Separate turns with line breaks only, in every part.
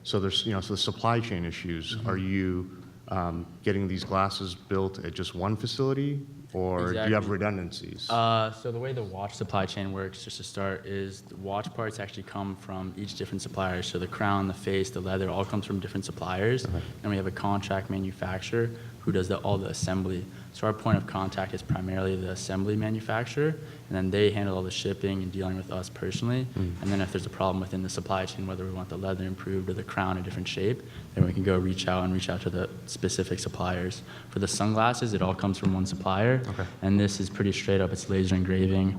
So there's, so the supply chain issues. Are you getting these glasses built at just one facility, or do you have redundancies?
So the way the watch supply chain works, just to start, is the watch parts actually come from each different supplier. So the crown, the face, the leather, all comes from different suppliers. Okay. And we have a contract manufacturer who does all the assembly. So our point of contact is primarily the assembly manufacturer, and then they handle all the shipping and dealing with us personally. And then if there's a problem within the supply chain, whether we want the leather improved or the crown a different shape, then we can go reach out to the specific suppliers. For the sunglasses, it all comes from one supplier. Okay. And this is pretty straight up. It's laser engraving.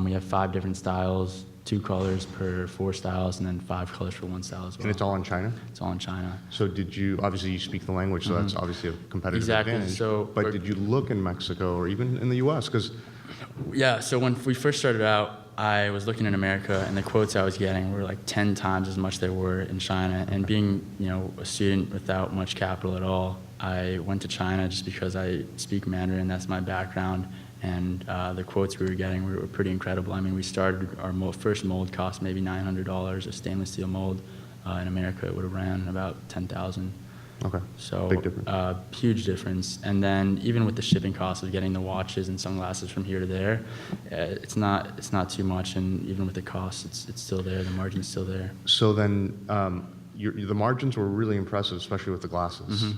We have 5 different styles, 2 colors per 4 styles, and then 5 colors for 1 style as well.
And it's all in China?
It's all in China.
So obviously you speak the language, so that's obviously a competitive advantage. But did you look in Mexico or even in the US?
Yeah, so when we first started out, I was looking in America, and the quotes I was getting were like 10 times as much they were in China. And being, a student without much capital at all, I went to China just because I speak Mandarin, that's my background. And the quotes we were getting were pretty incredible. I mean, we started, our first mold cost maybe $900. A stainless steel mold in America, it would have ran about $10,000.
Okay.
So
big difference.
Huge difference. And then even with the shipping costs of getting the watches and sunglasses from here to there, it's not too much. And even with the cost, it's still there. The margin's still there.
So then the margins were really impressive, especially with the glasses.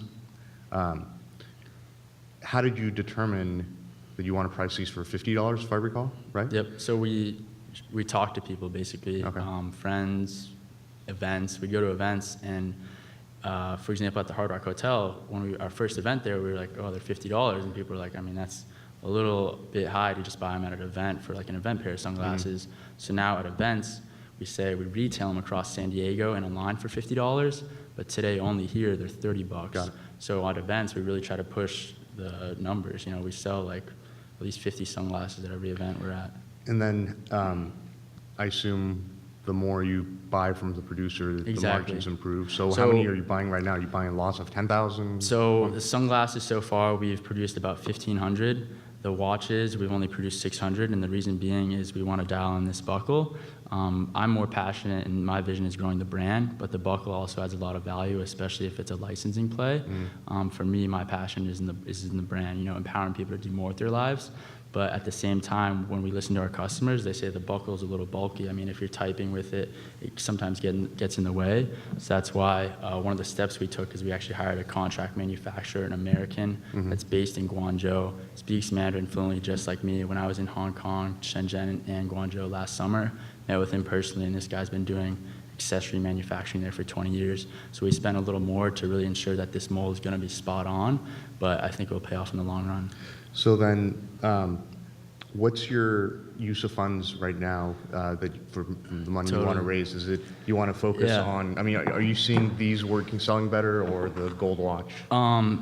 How did you determine that you want to price these for $50, if I recall, right?
Yep. So we talk to people basically, okay. Friends, events. We go to events, and for example, at the Hard Rock Hotel, when our first event there, we were like, oh, they're $50, and people were like, I mean, that's a little bit high to just buy them at an event for like an event pair of sunglasses. So now at events, we retail them across San Diego and online for $50, but today only here they're $30. Got it. So at events, we really try to push the numbers. We sell like at least 50 sunglasses at every event we're at.
And then I assume the more you buy from the producer, the margins improve. So how many are you buying right now? Are you buying lots of 10,000?
So the sunglasses so far, we've produced about 1,500. The watches, we've only produced 600, and the reason being is we want to dial in this buckle. I'm more passionate, and my vision is growing the brand, but the buckle also adds a lot of value, especially if it's a licensing play. For me, my passion is in the brand, empowering people to do more with their lives. But at the same time, when we listen to our customers, they say the buckle is a little bulky. I mean, if you're typing with it, it sometimes gets in the way. So that's why one of the steps we took is we actually hired a contract manufacturer, an American that's based in Guangzhou, speaks Mandarin fluently just like me. When I was in Hong Kong, Shenzhen, and Guangzhou last summer, met with him personally, and this guy's been doing accessory manufacturing there for 20 years. So we spent a little more to really ensure that this mold is going to be spot on, but I think it will pay off in the long run.
So then, what's your use of funds right now for the money you want to raise? Is it you want to focus on? I mean, are you seeing these selling better, or the gold watch?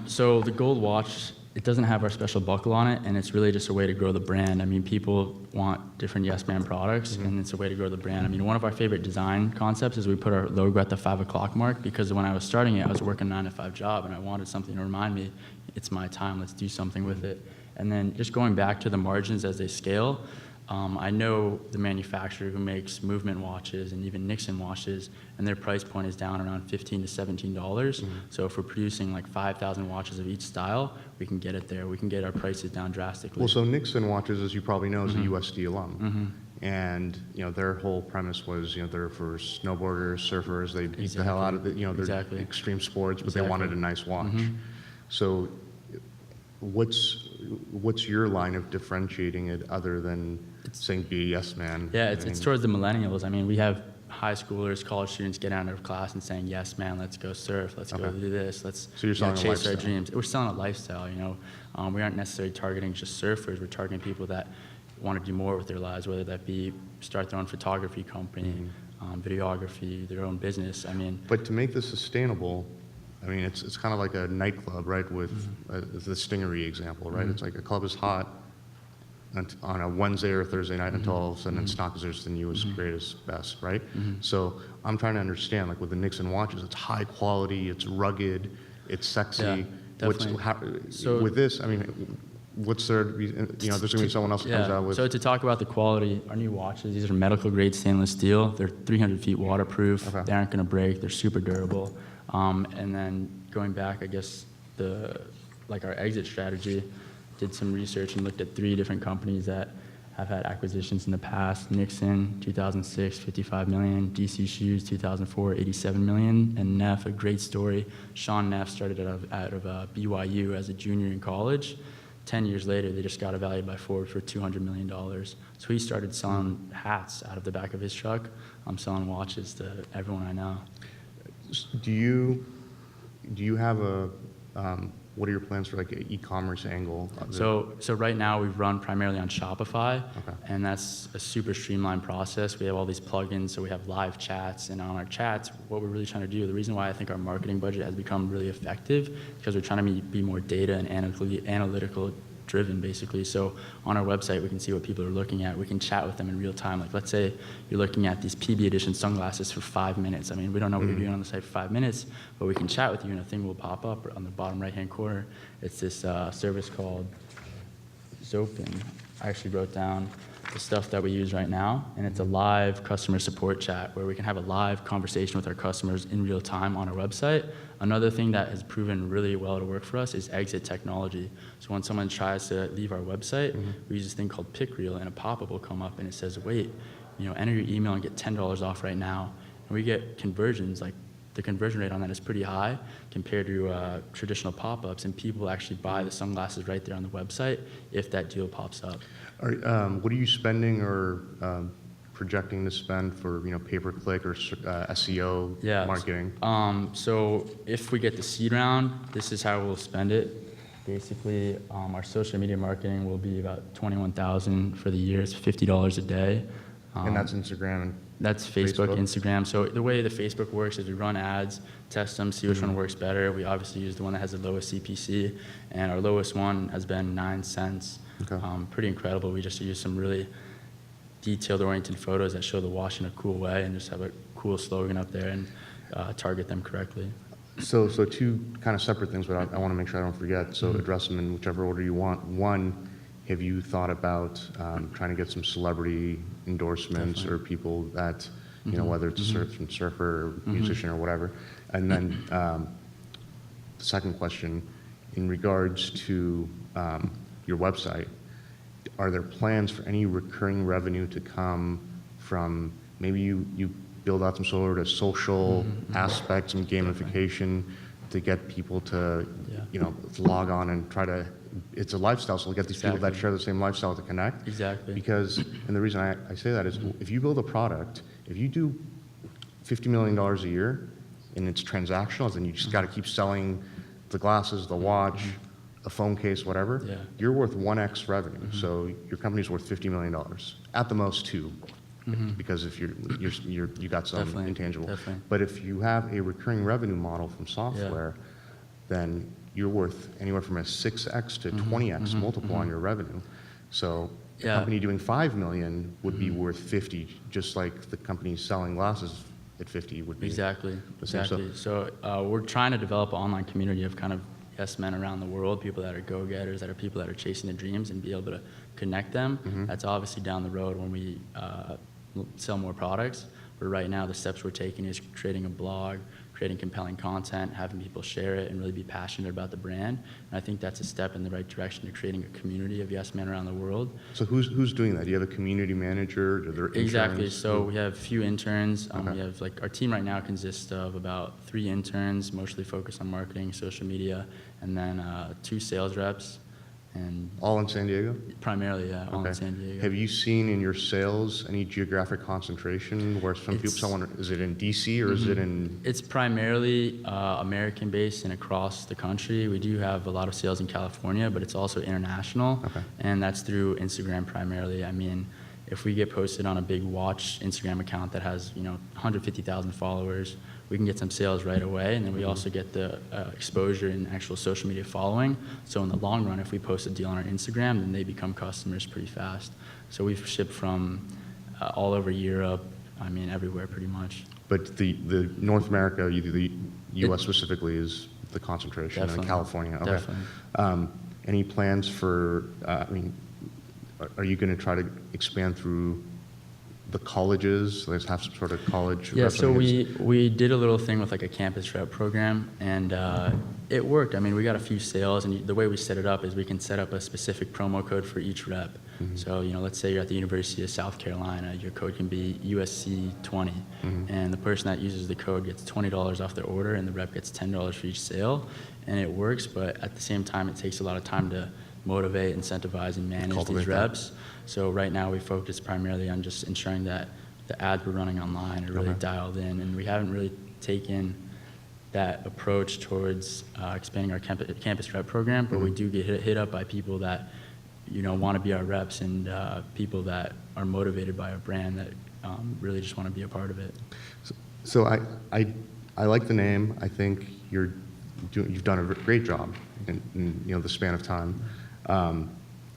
So the gold watch, it doesn't have our special buckle on it, and it's really just a way to grow the brand. I mean, people want different Yes Man products, and it's a way to grow the brand. I mean, one of our favorite design concepts is we put our logo at the 5 o'clock mark, because when I was starting it, I was working a 9-to-5 job, and I wanted something to remind me, it's my time, let's do something with it. And then just going back to the margins as they scale, I know the manufacturer who makes movement watches and even Nixon watches, and their price point is down around $15 to $17. So if we're producing like 5,000 watches of each style, we can get it there. We can get our prices down drastically.
Well, so Nixon watches, as you probably know, is a USD alum. And their whole premise was, they're for snowboarders, surfers. They beat the hell out of it. They're extreme sports, but they wanted a nice watch. So what's your line of differentiating it other than saying be a yes man?
Yeah, it's towards the millennials. I mean, we have high schoolers, college students get out of class and saying, yes man, let's go surf, let's go do this, let's chase our dreams. We're selling a lifestyle, we aren't necessarily targeting just surfers, we're targeting people that want to do more with their lives, whether that be start their own photography company, videography, their own business. I mean,
but to make this sustainable, I mean, it's kind of like a nightclub, right? With the Stingery example, right? It's like a club is hot on a Wednesday or Thursday night until all of a sudden it's not because there's the newest, greatest, best, right? So I'm trying to understand, like with the Nixon watches, it's high quality, it's rugged, it's sexy.
Yeah, definitely.
With this, I mean, what's their, there's going to be someone else that comes out with.
So to talk about the quality, our new watches, these are medical grade stainless steel. They're 300 feet waterproof.
Okay.
They aren't going to break. They're super durable. And then going back, I guess our exit strategy, did some research and looked at 3 different companies that have had acquisitions in the past. Nixon, 2006, 55 million. DC Shoes, 2004, 87 million. And Neff, a great story. Sean Neff started out of BYU as a junior in college. 10 years later, they just got evaluated by Forbes for $200 million. So he started selling hats out of the back of his truck. I'm selling watches to everyone I know.
Do you have what are your plans for like an e-commerce angle?
So right now we run primarily on Shopify,
Okay.
and that's a super streamlined process. We have all these plugins, so we have live chats, and on our chats, what we're really trying to do, the reason why I think our marketing budget has become really effective, because we're trying to be more data and analytical driven, basically. So on our website, we can see what people are looking at. We can chat with them in real time. Like, let's say you're looking at these PB edition sunglasses for 5 minutes. I mean, we don't know what you're doing on the site for 5 minutes, but we can chat with you, and a thing will pop up on the bottom right-hand corner. It's this service called Zopin. I actually wrote down the stuff that we use right now, and it's a live customer support chat where we can have a live conversation with our customers in real time on our website. Another thing that has proven really well to work for us is exit technology. So when someone tries to leave our website, we use this thing called Pick Reel, and a pop-up will come up and it says, wait, enter your email and get $10 off right now. And we get conversions, like the conversion rate on that is pretty high compared to traditional pop-ups, and people actually buy the sunglasses right there on the website if that deal pops up.
What are you spending or projecting to spend for pay-per-click or SEO marketing?
So if we get the seed round, this is how we'll spend it. Basically, our social media marketing will be about $21,000 for the year. It's $50 a day.
And that's Instagram and
That's Facebook, Instagram. So the way the Facebook works is we run ads, test them, see which one works better. We obviously use the one that has the lowest CPC, and our lowest one has been 9 cents.
Okay.
Pretty incredible. We just use some really detailed oriented photos that show the wash in a cool way and just have a cool slogan up there and target them correctly.
So 2 kind of separate things, but I want to make sure I don't forget, so address them in whichever order you want. One, have you thought about trying to get some celebrity endorsements or people that, whether it's a surfer or musician or whatever? And then the second question, in regards to your website, are there plans for any recurring revenue to come from maybe you build out some sort of social aspects and gamification to get people to, log on and try to, it's a lifestyle, so get these people that share the same lifestyle to connect.
Exactly.
Because, and the reason I say that is if you build a product, if you do $50 million a year and it's transactional, then you just got to keep selling the glasses, the watch, a phone case, whatever, you're worth 1x revenue. So your company's worth $50 million, at the most 2. Because if you got some intangible.
Definitely.
But if you have a recurring revenue model from software, then you're worth anywhere from a 6x to 20x multiple on your revenue. So a company doing 5 million would be worth 50, just like the company selling glasses at 50 would be.
Exactly.
The same.
Exactly. So we're trying to develop an online community of kind of yes men around the world, people that are go-getters, that are people that are chasing their dreams, and be able to connect them. That's obviously down the road when we sell more products. But right now, the steps we're taking is creating a blog, creating compelling content, having people share it, and really be passionate about the brand. And I think that's a step in the right direction to creating a community of yes men around the world.
So who's doing that? Do you have a community manager? Are there interns?
Exactly. So we have a few interns. We have our team right now consists of about 3 interns, mostly focused on marketing, social media, and then 2 sales reps. And
all in San Diego?
Primarily, all in San Diego.
Have you seen in your sales any geographic concentration where is it in DC or is it in?
It's primarily American-based and across the country. We do have a lot of sales in California, but it's also international, and that's through Instagram primarily. I mean, if we get posted on a big watch Instagram account that has 150,000 followers, we can get some sales right away, and then we also get the exposure in actual social media following. So in the long run, if we post a deal on our Instagram, then they become customers pretty fast. So we've shipped from all over Europe, I mean everywhere pretty much.
But the North America, the U.S. specifically, is the concentration, and California. Okay.
Definitely.
any plans for, I mean, are you going to try to expand through the colleges? Let's have some sort of college.
Yeah, so
representatives?
we did a little thing with like a campus rep program, and it worked. I mean, we got a few sales, and the way we set it up is we can set up a specific promo code for each rep. So, let's say you're at the University of South Carolina, your code can be USC 20, and the person that uses the code gets $20 off their order, and the rep gets $10 for each sale, and it works. But at the same time, it takes a lot of time to motivate, incentivize, and manage
Cultivate
these
that.
reps. So right now we focus primarily on just ensuring that the ads we're running online are really dialed in, and we haven't really taken that approach towards expanding our campus rep program, but we do get hit up by people that want to be our reps, and people that are motivated by our brand that really just want to be a part of it.
So I like the name. I think you've done a great job in the span of time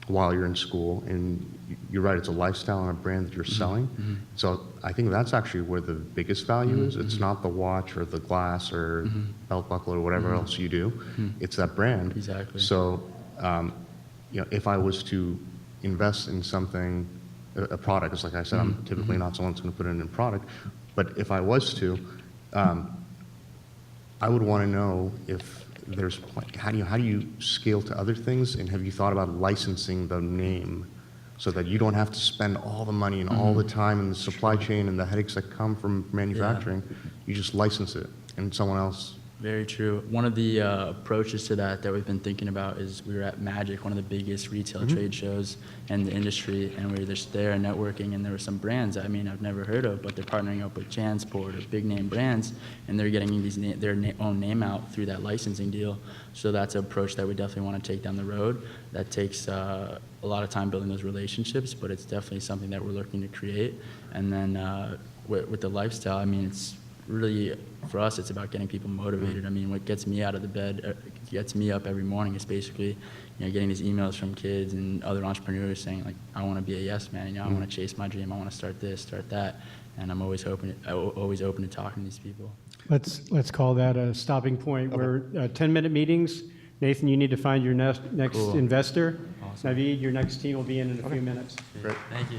while you're in school, and you're right, it's a lifestyle and a brand that you're selling. So I think that's actually where the biggest value is. It's not the watch or the glass or belt buckle or whatever else you do. It's that brand.
Exactly.
So if I was to invest in something, a product, because like I said, I'm typically not someone who's going to put it in a product, but if I was to, I would want to know if there's, how do you scale to other things, and have you thought about licensing the name so that you don't have to spend all the money and all the time in the supply chain and the headaches that come from manufacturing? You just license it, and someone else.
Very true. One of the approaches to that we've been thinking about is we were at Magic, one of the biggest retail trade shows in the industry, and we were just there networking, and there were some brands I've never heard of, but they're partnering up with Jansport or big name brands, and they're getting their own name out through that licensing deal. So that's an approach that we definitely want to take down the road. That takes a lot of time building those relationships, but it's definitely something that we're looking to create. And then with the lifestyle, it's really, for us, it's about getting people motivated. What gets me out of the bed, gets me up every morning is basically, getting these emails from kids and other entrepreneurs saying, like, I want to be a yes man, I want to chase my dream, I want to start this, start that, and I'm always open to talking to these people.
Let's call that a stopping point. We're 10-minute meetings. Nathan, you need to find your next
Cool.
investor.
Awesome.
Naveed, your next team will be in a few minutes.
Great.
Thank you.